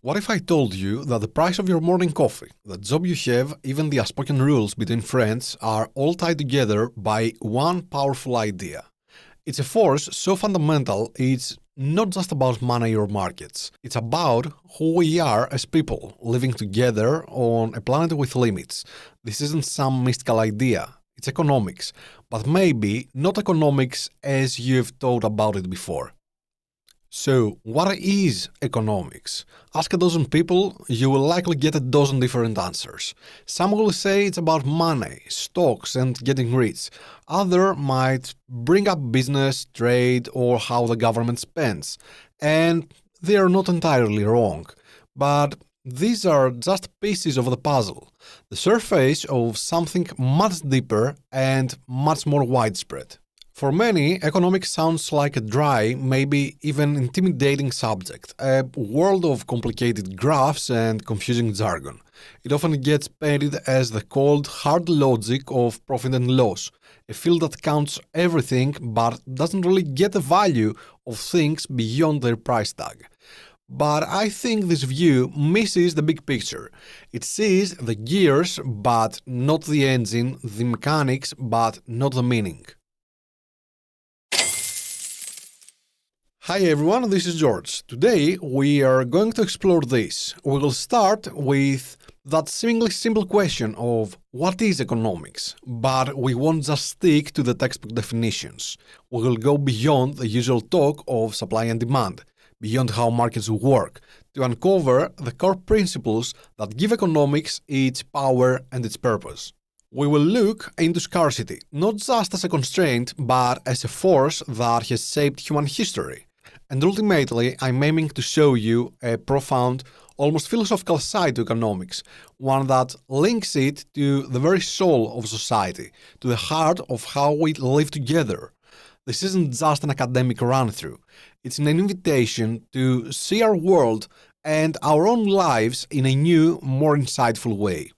What if I told you that the price of your morning coffee, the job you have, even the unspoken rules between friends are all tied together by one powerful idea? It's a force so fundamental it's not just about money or markets. It's about who we are as people living together on a planet with limits. This isn't some mystical idea. It's economics, but maybe not economics as you've thought about it before. So, what is economics? Ask a dozen people, you will likely get a dozen different answers. Some will say it's about money, stocks, and getting rich. Other might bring up business, trade, or how the government spends. And they are not entirely wrong. But these are just pieces of the puzzle, the surface of something much deeper and much more widespread. For many, economics sounds like a dry, maybe even intimidating subject, a world of complicated graphs and confusing jargon. It often gets painted as the cold, hard logic of profit and loss, a field that counts everything but doesn't really get the value of things beyond their price tag. But I think this view misses the big picture. It sees the gears but not the engine, the mechanics but not the meaning. Hi everyone, this is George. Today we are going to explore this. We will start with that seemingly simple question of what is economics, but we won't just stick to the textbook definitions. We will go beyond the usual talk of supply and demand, beyond how markets work, to uncover the core principles that give economics its power and its purpose. We will look into scarcity, not just as a constraint, but as a force that has shaped human history. And ultimately, I'm aiming to show you a profound, almost philosophical side to economics, one that links it to the very soul of society, to the heart of how we live together. This isn't just an academic run-through, it's an invitation to see our world and our own lives in a new, more insightful way.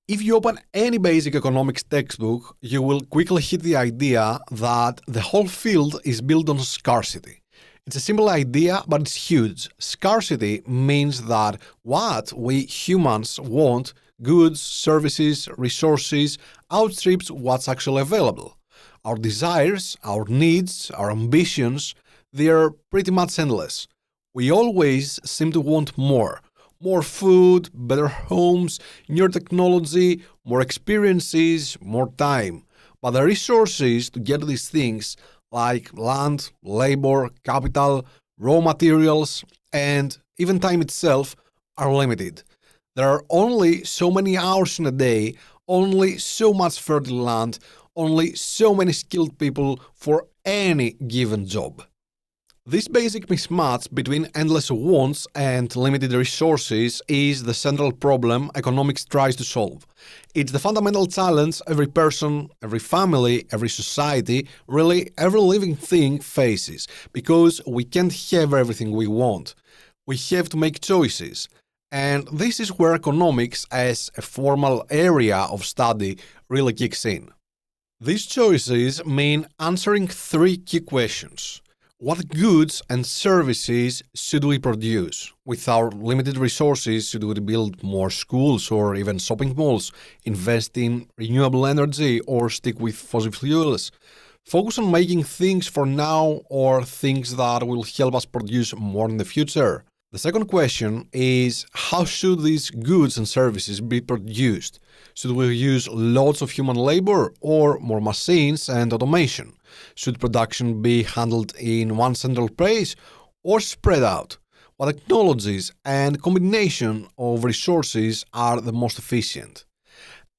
If you open any basic economics textbook, you will quickly hit the idea that the whole field is built on scarcity. It's a simple idea, but it's huge. Scarcity means that what we humans want, goods, services, resources, outstrips what's actually available. Our desires, our needs, our ambitions, they are pretty much endless. We always seem to want more. More food, better homes, newer technology, more experiences, more time. But the resources to get these things like land, labor, capital, raw materials, and even time itself are limited. There are only so many hours in a day, only so much fertile land, only so many skilled people for any given job. This basic mismatch between endless wants and limited resources is the central problem economics tries to solve. It's the fundamental challenge every person, every family, every society, really every living thing faces, because we can't have everything we want. We have to make choices. And this is where economics as a formal area of study really kicks in. These choices mean answering three key questions. What goods and services should we produce? With our limited resources, should we build more schools or even shopping malls, invest in renewable energy or stick with fossil fuels? Focus on making things for now or things that will help us produce more in the future. The second question is how should these goods and services be produced? Should we use lots of human labor or more machines and automation? Should production be handled in one central place or spread out? What technologies and combination of resources are the most efficient?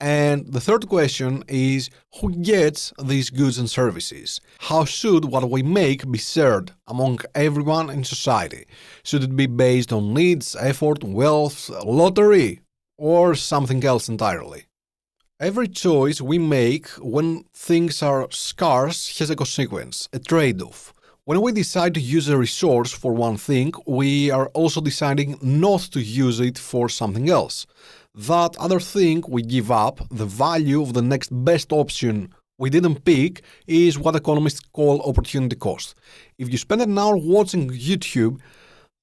And the third question is who gets these goods and services? How should what we make be shared among everyone in society? Should it be based on needs, effort, wealth, lottery, or something else entirely? Every choice we make when things are scarce has a consequence, a trade-off. When we decide to use a resource for one thing, we are also deciding not to use it for something else. That other thing we give up, the value of the next best option we didn't pick, is what economists call opportunity cost. If you spend an hour watching YouTube,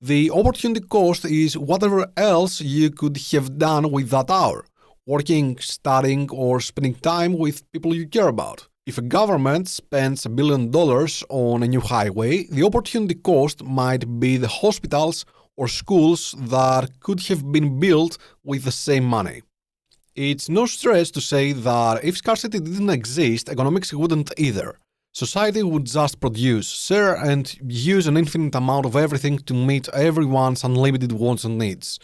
The opportunity cost is whatever else you could have done with that hour, working, studying, or spending time with people you care about. If a government spends $1 billion on a new highway, the opportunity cost might be the hospitals or schools that could have been built with the same money. It's no stretch to say that if scarcity didn't exist, economics wouldn't either. Society would just produce, share, and use an infinite amount of everything to meet everyone's unlimited wants and needs.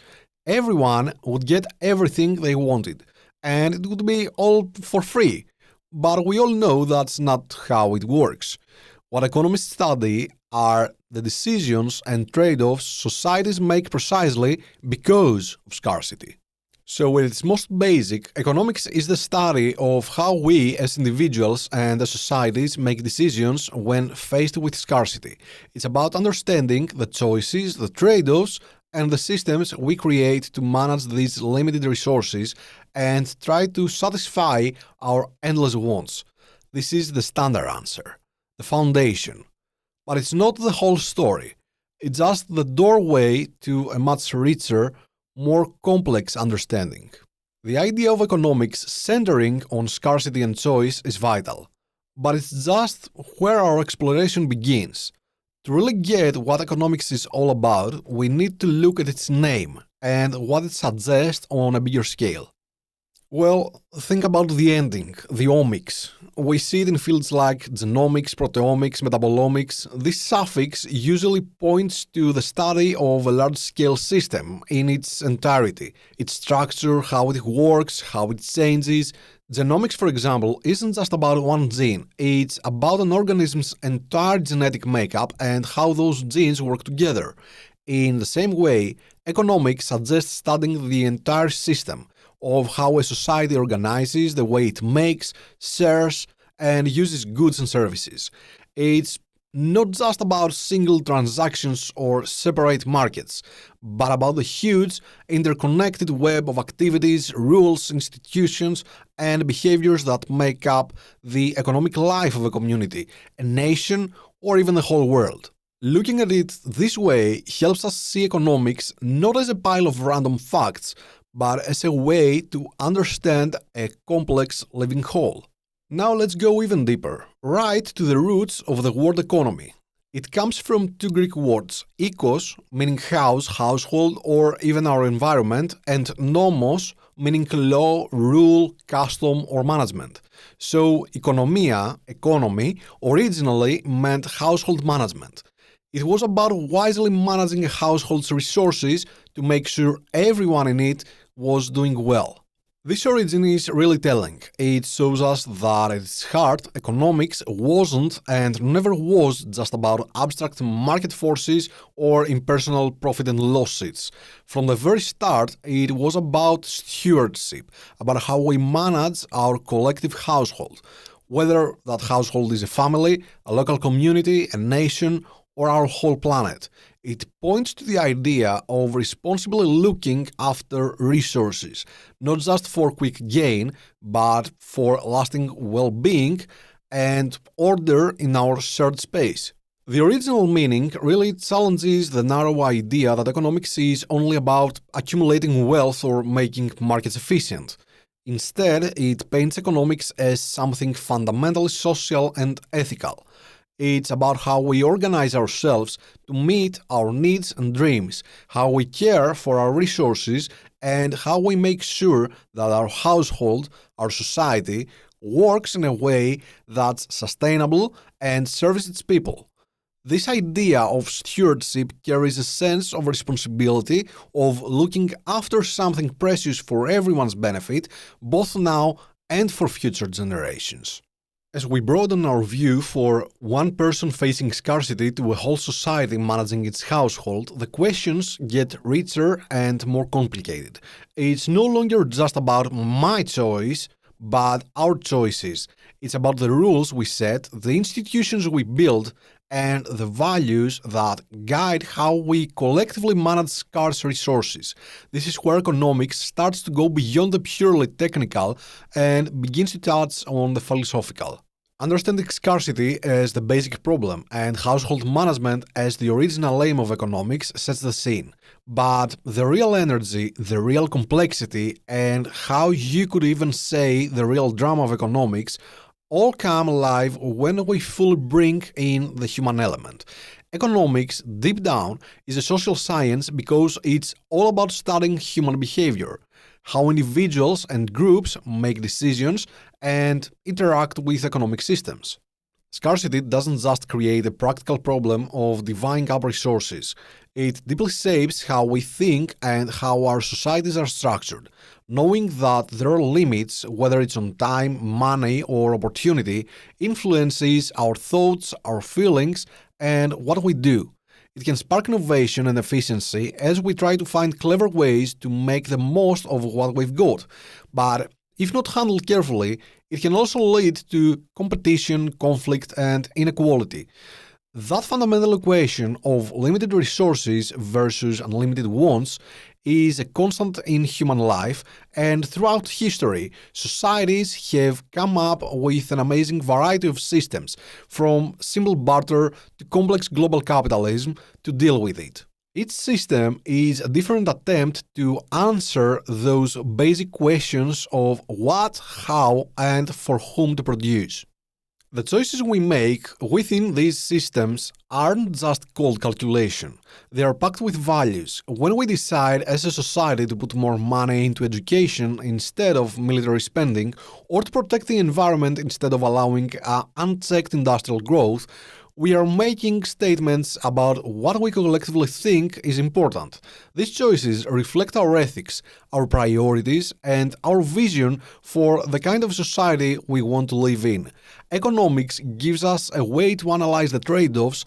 Everyone would get everything they wanted, and it would be all for free. But we all know that's not how it works. What economists study are the decisions and trade-offs societies make precisely because of scarcity. So, at its most basic, economics is the study of how we as individuals and as societies make decisions when faced with scarcity. It's about understanding the choices, the trade-offs, and the systems we create to manage these limited resources and try to satisfy our endless wants. This is the standard answer, the foundation. But it's not the whole story. It's just the doorway to a much richer, more complex understanding. The idea of economics centering on scarcity and choice is vital, but it's just where our exploration begins. To really get what economics is all about, we need to look at its name and what it suggests on a bigger scale. Well, think about the ending, the omics. We see it in fields like genomics, proteomics, metabolomics. This suffix usually points to the study of a large-scale system in its entirety, its structure, how it works, how it changes. Genomics, for example, isn't just about one gene, it's about an organism's entire genetic makeup and how those genes work together. In the same way, economics suggests studying the entire system of how a society organizes, the way it makes, shares, and uses goods and services. It's not just about single transactions or separate markets, but about the huge, interconnected web of activities, rules, institutions, and behaviors that make up the economic life of a community, a nation, or even the whole world. Looking at it this way helps us see economics not as a pile of random facts, but as a way to understand a complex living whole. Now let's go even deeper, right to the roots of the word economy. It comes from two Greek words, oikos, meaning house, household, or even our environment, and nomos, meaning law, rule, custom, or management. So, economia, economy, originally meant household management. It was about wisely managing a household's resources to make sure everyone in it was doing well. This origin is really telling. It shows us that at its heart, economics wasn't and never was just about abstract market forces or impersonal profit and loss sheets. From the very start, it was about stewardship, about how we manage our collective household, whether that household is a family, a local community, a nation, or our whole planet. It points to the idea of responsibly looking after resources, not just for quick gain, but for lasting well-being and order in our shared space. The original meaning really challenges the narrow idea that economics is only about accumulating wealth or making markets efficient. Instead, it paints economics as something fundamentally social and ethical. It's about how we organize ourselves to meet our needs and dreams, how we care for our resources, and how we make sure that our household, our society, works in a way that's sustainable and serves its people. This idea of stewardship carries a sense of responsibility, of looking after something precious for everyone's benefit, both now and for future generations. As we broaden our view for one person facing scarcity to a whole society managing its household, the questions get richer and more complicated. It's no longer just about my choice, but our choices. It's about the rules we set, the institutions we build, and the values that guide how we collectively manage scarce resources. This is where economics starts to go beyond the purely technical and begins to touch on the philosophical. Understanding scarcity as the basic problem and household management as the original aim of economics sets the scene. But the real energy, the real complexity, and how you could even say the real drama of economics all come alive when we fully bring in the human element. Economics, deep down, is a social science because it's all about studying human behavior, how individuals and groups make decisions and interact with economic systems. Scarcity doesn't just create a practical problem of divvying up resources. It deeply shapes how we think and how our societies are structured. Knowing that there are limits, whether it's on time, money, or opportunity, influences our thoughts, our feelings, and what we do. It can spark innovation and efficiency as we try to find clever ways to make the most of what we've got. But if not handled carefully, it can also lead to competition, conflict, and inequality. That fundamental equation of limited resources versus unlimited wants is a constant in human life, and throughout history, societies have come up with an amazing variety of systems, from simple barter to complex global capitalism, to deal with it. Each system is a different attempt to answer those basic questions of what, how, and for whom to produce. The choices we make within these systems aren't just cold calculation. They are packed with values. When we decide as a society to put more money into education instead of military spending, or to protect the environment instead of allowing unchecked industrial growth, we are making statements about what we collectively think is important. These choices reflect our ethics, our priorities, and our vision for the kind of society we want to live in. Economics gives us a way to analyze the trade-offs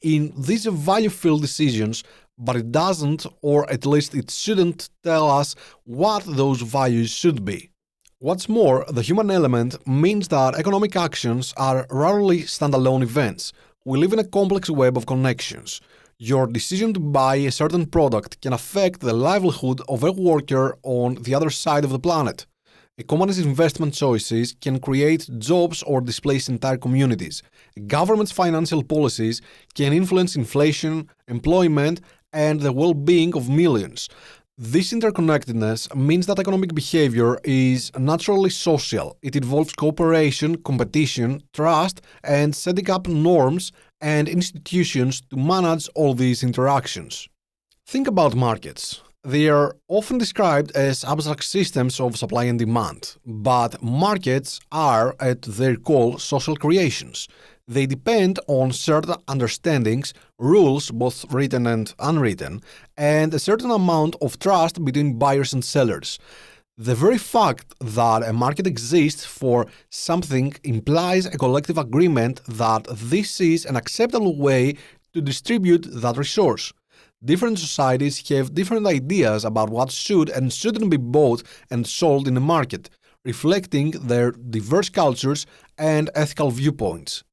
in these value-filled decisions, but it doesn't, or at least it shouldn't, tell us what those values should be. What's more, the human element means that economic actions are rarely standalone events. We live in a complex web of connections. Your decision to buy a certain product can affect the livelihood of a worker on the other side of the planet. A company's investment choices can create jobs or displace entire communities. A government's financial policies can influence inflation, employment, and the well-being of millions. This interconnectedness means that economic behavior is naturally social. It involves cooperation, competition, trust, and setting up norms and institutions to manage all these interactions. Think about markets. They are often described as abstract systems of supply and demand, but markets are, at their core, social creations. They depend on certain understandings, rules, both written and unwritten, and a certain amount of trust between buyers and sellers. The very fact that a market exists for something implies a collective agreement that this is an acceptable way to distribute that resource. Different societies have different ideas about what should and shouldn't be bought and sold in a market, reflecting their diverse cultures and ethical viewpoints.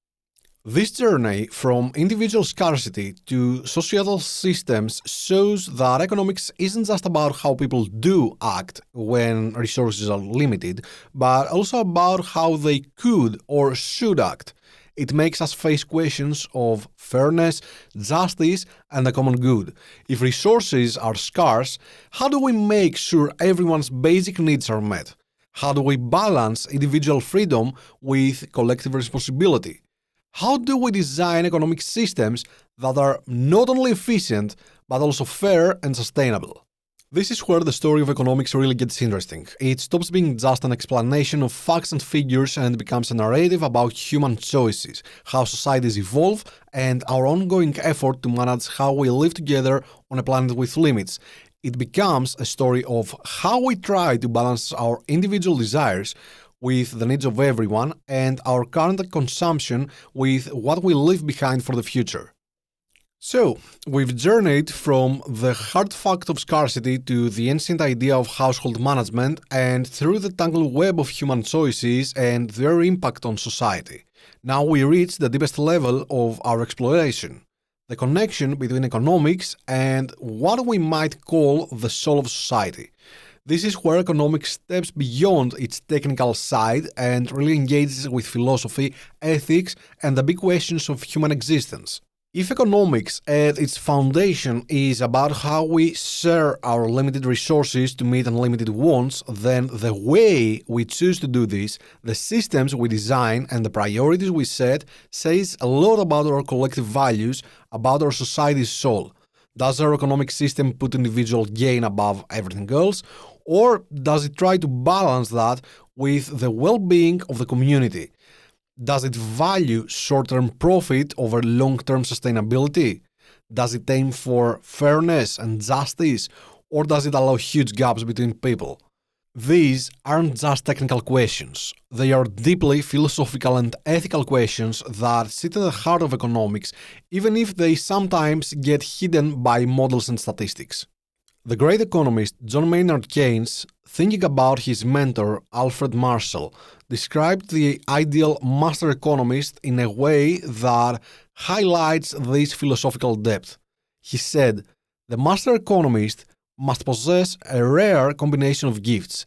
This journey from individual scarcity to societal systems shows that economics isn't just about how people do act when resources are limited, but also about how they could or should act. It makes us face questions of fairness, justice, and the common good. If resources are scarce, how do we make sure everyone's basic needs are met? How do we balance individual freedom with collective responsibility? How do we design economic systems that are not only efficient, but also fair and sustainable? This is where the story of economics really gets interesting. It stops being just an explanation of facts and figures and becomes a narrative about human choices, how societies evolve, and our ongoing effort to manage how we live together on a planet with limits. It becomes a story of how we try to balance our individual desires with the needs of everyone and our current consumption with what we leave behind for the future. So, we've journeyed from the hard fact of scarcity to the ancient idea of household management and through the tangled web of human choices and their impact on society. Now we reach the deepest level of our exploration, the connection between economics and what we might call the soul of society. This is where economics steps beyond its technical side and really engages with philosophy, ethics, and the big questions of human existence. If economics at its foundation is about how we share our limited resources to meet unlimited wants, then the way we choose to do this, the systems we design, and the priorities we set says a lot about our collective values, about our society's soul. Does our economic system put individual gain above everything else, or does it try to balance that with the well-being of the community? Does it value short-term profit over long-term sustainability? Does it aim for fairness and justice, or does it allow huge gaps between people? These aren't just technical questions. They are deeply philosophical and ethical questions that sit at the heart of economics, even if they sometimes get hidden by models and statistics. The great economist John Maynard Keynes, thinking about his mentor Alfred Marshall, described the ideal master economist in a way that highlights this philosophical depth. He said, "The master economist must possess a rare combination of gifts.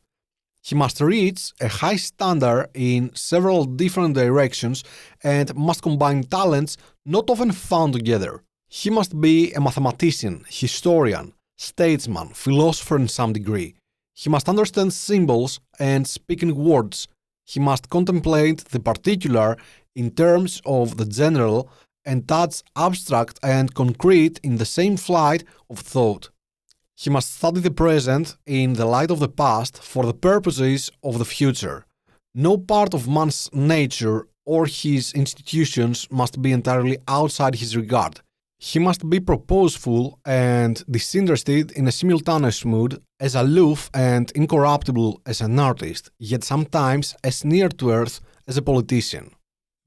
He must reach a high standard in several different directions and must combine talents not often found together. He must be a mathematician, historian, statesman, philosopher in some degree. He must understand symbols and speak in words. He must contemplate the particular in terms of the general and touch abstract and concrete in the same flight of thought. He must study the present in the light of the past for the purposes of the future. No part of man's nature or his institutions must be entirely outside his regard. He must be purposeful and disinterested in a simultaneous mood, as aloof and incorruptible as an artist, yet sometimes as near to earth as a politician."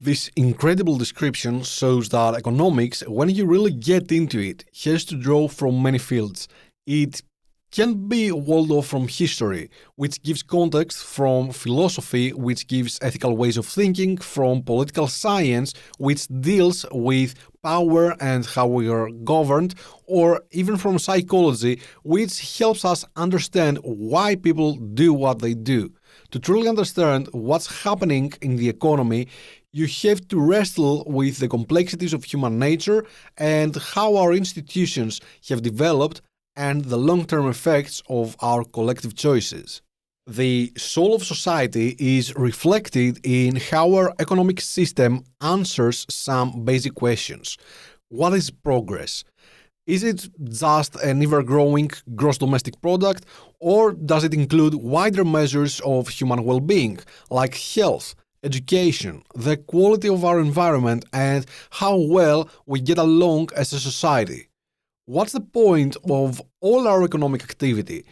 This incredible description shows that economics, when you really get into it, has to draw from many fields. It can be walled off from history, which gives context, from philosophy, which gives ethical ways of thinking, from political science, which deals with power and how we are governed, or even from psychology, which helps us understand why people do what they do. To truly understand what's happening in the economy, you have to wrestle with the complexities of human nature and how our institutions have developed and the long-term effects of our collective choices. The soul of society is reflected in how our economic system answers some basic questions. What is progress? Is it just an ever-growing gross domestic product, or does it include wider measures of human well-being, like health, education, the quality of our environment, and how well we get along as a society? What's the point of all our economic activity?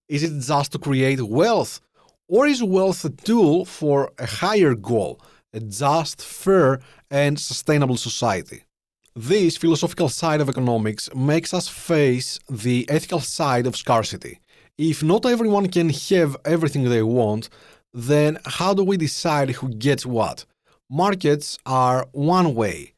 Is it just to create wealth? Or is wealth a tool for a higher goal, a just, fair, and sustainable society? This philosophical side of economics makes us face the ethical side of scarcity. If not everyone can have everything they want, then how do we decide who gets what? Markets are one way,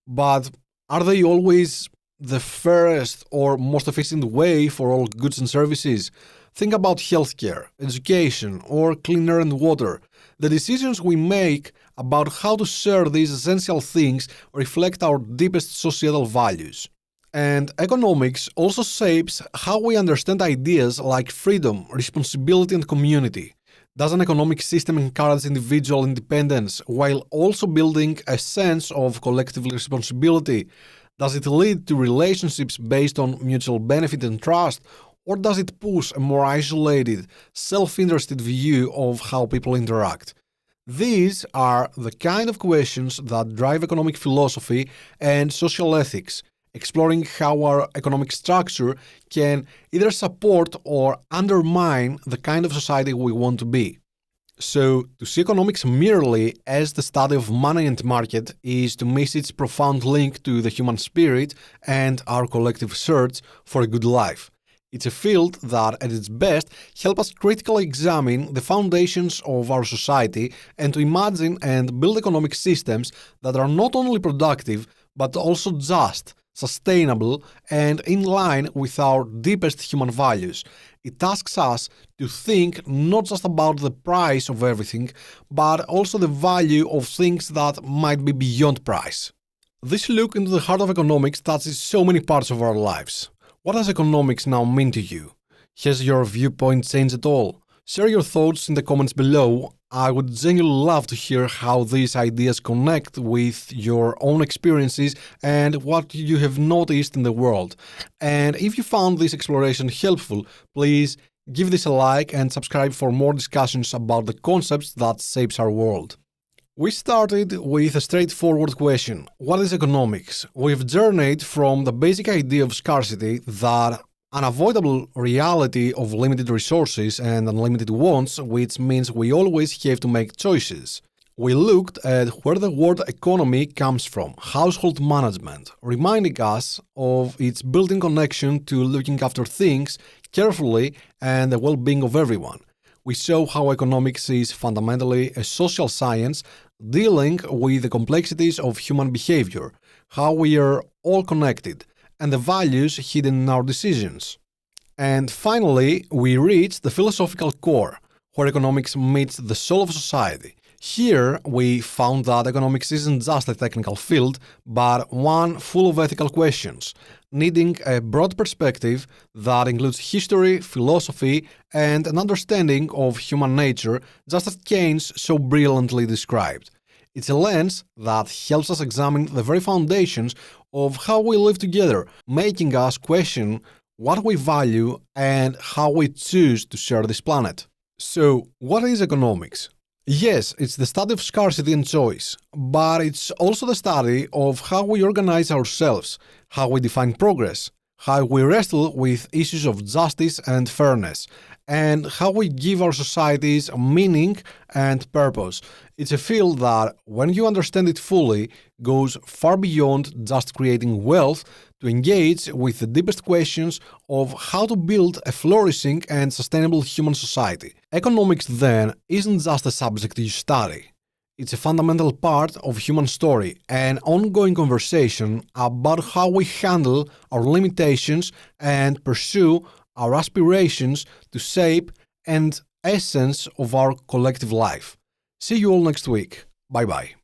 but are they always the fairest or most efficient way for all goods and services? Think about healthcare, education, or clean air and water. The decisions we make about how to share these essential things reflect our deepest societal values. And economics also shapes how we understand ideas like freedom, responsibility, and community. Does an economic system encourage individual independence while also building a sense of collective responsibility? Does it lead to relationships based on mutual benefit and trust, or does it push a more isolated, self-interested view of how people interact? These are the kind of questions that drive economic philosophy and social ethics, exploring how our economic structure can either support or undermine the kind of society we want to be. So, to see economics merely as the study of money and market is to miss its profound link to the human spirit and our collective search for a good life. It's a field that, at its best, helps us critically examine the foundations of our society and to imagine and build economic systems that are not only productive, but also just, sustainable, and in line with our deepest human values. It asks us to think not just about the price of everything, but also the value of things that might be beyond price. This look into the heart of economics touches so many parts of our lives. What does economics now mean to you? Has your viewpoint changed at all? Share your thoughts in the comments below. I would genuinely love to hear how these ideas connect with your own experiences and what you have noticed in the world. And if you found this exploration helpful, please give this a like and subscribe for more discussions about the concepts that shapes our world. We started with a straightforward question: what is economics? We've journeyed from the basic idea of scarcity, that unavoidable reality of limited resources and unlimited wants, which means we always have to make choices. We looked at where the word economy comes from, household management, reminding us of its built-in connection to looking after things carefully and the well-being of everyone. We saw how economics is fundamentally a social science dealing with the complexities of human behavior, how we are all connected, and the values hidden in our decisions. And finally, we reach the philosophical core, where economics meets the soul of society. Here, we found that economics isn't just a technical field, but one full of ethical questions, needing a broad perspective that includes history, philosophy, and an understanding of human nature, just as Keynes so brilliantly described. It's a lens that helps us examine the very foundations of how we live together, making us question what we value and how we choose to share this planet. So, what is economics? Yes, it's the study of scarcity and choice, but it's also the study of how we organize ourselves, how we define progress, how we wrestle with issues of justice and fairness, and how we give our societies meaning and purpose. It's a field that, when you understand it fully, goes far beyond just creating wealth to engage with the deepest questions of how to build a flourishing and sustainable human society. Economics, then, isn't just a subject you study. It's a fundamental part of human story, an ongoing conversation about how we handle our limitations and pursue our aspirations to shape and essence of our collective life. See you all next week. Bye bye.